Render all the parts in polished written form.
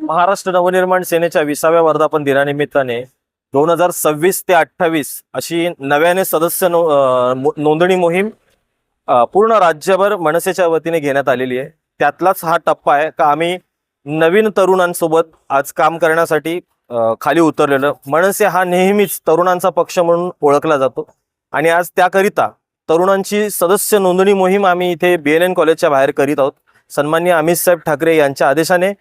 महाराष्ट्र नवनिर्माण सेनेच्या 20व्या वर्धापन दिनानिमित्ताने 2026 ते 28 अशी नव्याने सदस्य नोंदणी मोहीम पूर्ण राज्यभर मनसेच्या वतीने घेण्यात आलेली आहे। त्यातलाच हा टप्पा आहे का आम्ही नवीन तरुणांसोबत आज काम करण्यासाठी खाली उतरलेलो। मनसे हा नेहमीच तरुणांचा पक्ष म्हणून ओळखला जातो आणि आज त्याकरिता तरुणांची सदस्य नोंदणी मोहीम आम्ही इथे BNN कॉलेजच्या बाहेर करीत आहोत। सन्माननीय अमित साहेब ठाकरे यांच्या आदेशाने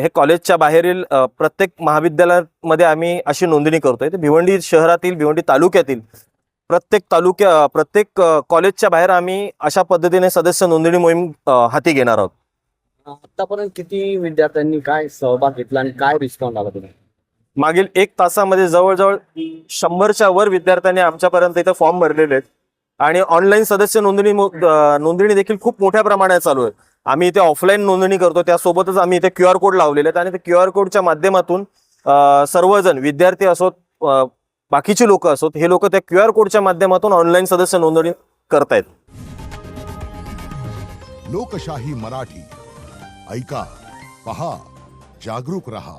हे कॉलेजच्या बाहेरील प्रत्येक महाविद्यालयामध्ये आम्ही अशी नोंदणी करतोय। ते भिवंडी शहरातील भिवंडी तालुक्यातील प्रत्येक कॉलेजच्या बाहेर आम्ही अशा पद्धतीने सदस्य नोंदणी मोहीम हाती घेणार आहोत। आतापर्यंत किती विद्यार्थ्यांनी काय सहभाग घेतला आणि काय रिस्पॉन्स आला तुम्ही? मागील 1 तासामध्ये जवळजवळ 100च्या वर विद्यार्थ्यांनी आमच्यापर्यंत इथे फॉर्म भरलेले आहेत आणि ऑनलाईन सदस्य नोंदणी देखील खूप मोठ्या प्रमाणात चालू आहे। आम्ही इथे ऑफलाईन नोंदणी करतो, त्यासोबतच आम्ही इथे QR कोड लावलेले आहेत आणि ते QR कोडच्या माध्यमातून सर्वजण विद्यार्थी असोत बाकीचे लोक असोत हे लोक त्या QR कोडच्या माध्यमातून ऑनलाईन सदस्य नोंदणी करतायत। लोकशाही मराठी ऐका, पहा, जागरूक रहा।